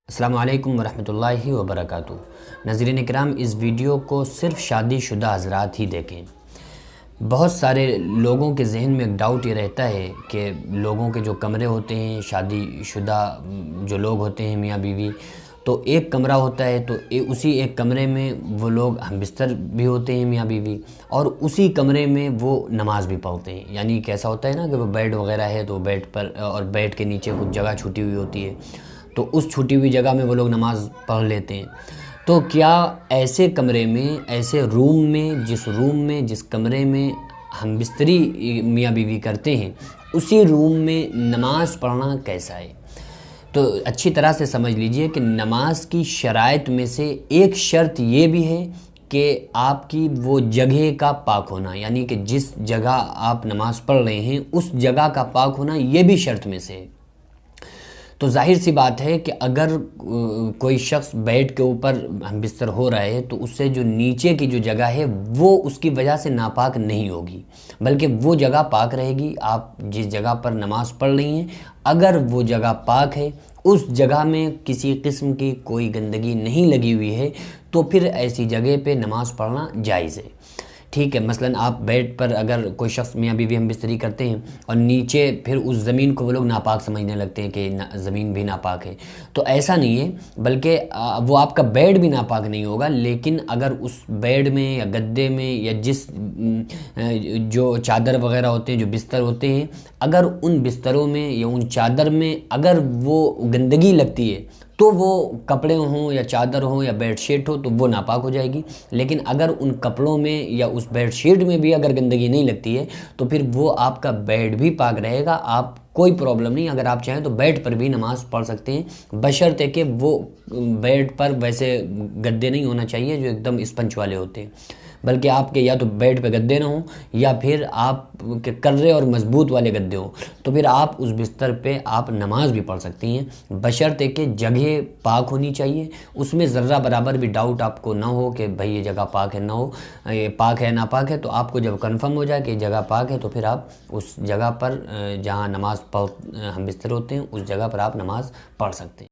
السلام علیکم ورحمۃ اللہ وبرکاتہ۔ ناظرین اکرام، اس ویڈیو کو صرف شادی شدہ حضرات ہی دیکھیں۔ بہت سارے لوگوں کے ذہن میں ایک ڈاؤٹ یہ رہتا ہے کہ لوگوں کے جو کمرے ہوتے ہیں، شادی شدہ جو لوگ ہوتے ہیں میاں بیوی، تو ایک کمرہ ہوتا ہے، تو اسی ایک کمرے میں وہ لوگ ہم بستر بھی ہوتے ہیں میاں بیوی، اور اسی کمرے میں وہ نماز بھی پڑھتے ہیں۔ یعنی کیسا ہوتا ہے نا کہ وہ بیڈ وغیرہ ہے تو بیڈ پر، اور بیڈ کے نیچے کچھ جگہ چھوٹی ہوئی ہوتی ہے، تو اس چھوٹی ہوئی جگہ میں وہ لوگ نماز پڑھ لیتے ہیں۔ تو کیا ایسے کمرے میں، ایسے روم میں، جس کمرے میں ہم بستری میاں بیوی کرتے ہیں، اسی روم میں نماز پڑھنا کیسا ہے؟ تو اچھی طرح سے سمجھ لیجئے کہ نماز کی شرائط میں سے ایک شرط یہ بھی ہے کہ آپ کی وہ جگہ کا پاک ہونا، یعنی کہ جس جگہ آپ نماز پڑھ رہے ہیں اس جگہ کا پاک ہونا، یہ بھی شرط میں سے ہے۔ تو ظاہر سی بات ہے کہ اگر کوئی شخص بیڈ کے اوپر ہم بستر ہو رہا ہے تو اس سے جو نیچے کی جو جگہ ہے وہ اس کی وجہ سے ناپاک نہیں ہوگی، بلکہ وہ جگہ پاک رہے گی۔ آپ جس جگہ پر نماز پڑھ رہی ہیں، اگر وہ جگہ پاک ہے، اس جگہ میں کسی قسم کی کوئی گندگی نہیں لگی ہوئی ہے، تو پھر ایسی جگہ پہ نماز پڑھنا جائز ہے۔ ٹھیک ہے، مثلا آپ بیڈ پر اگر کوئی شخص میاں بیوی ہم بستری کرتے ہیں اور نیچے پھر اس زمین کو وہ لوگ ناپاک سمجھنے لگتے ہیں کہ زمین بھی ناپاک ہے، تو ایسا نہیں ہے، بلکہ وہ آپ کا بیڈ بھی ناپاک نہیں ہوگا، لیکن اگر اس بیڈ میں یا گدے میں یا جس جو چادر وغیرہ ہوتے ہیں، جو بستر ہوتے ہیں، اگر ان بستروں میں یا ان چادر میں اگر وہ گندگی لگتی ہے تو وہ کپڑے ہوں یا چادر ہوں یا بیڈ شیٹ ہو تو وہ ناپاک ہو جائے گی۔ لیکن اگر ان کپڑوں میں یا اس بیڈ شیٹ میں بھی اگر گندگی نہیں لگتی ہے تو پھر وہ آپ کا بیڈ بھی پاک رہے گا، آپ کوئی پرابلم نہیں۔ اگر آپ چاہیں تو بیڈ پر بھی نماز پڑھ سکتے ہیں، بشرطے کہ وہ بیڈ پر ویسے گدے نہیں ہونا چاہیے جو ایک دم اسپنج والے ہوتے ہیں، بلکہ آپ کے یا تو بیڈ پہ گدے نہ ہوں یا پھر آپ کے کرے اور مضبوط والے گدے ہوں، تو پھر آپ اس بستر پہ آپ نماز بھی پڑھ سکتی ہیں، بشرطے کہ جگہ پاک ہونی چاہیے۔ اس میں ذرہ برابر بھی ڈاؤٹ آپ کو نہ ہو کہ بھئی یہ جگہ پاک ہے نہ ہو، یہ پاک ہے ناپاک ہے، تو آپ کو جب کنفرم ہو جائے کہ یہ جگہ پاک ہے تو پھر آپ اس جگہ پر جہاں نماز ہم بستر ہوتے ہیں اس جگہ پر آپ نماز پڑھ سکتے ہیں۔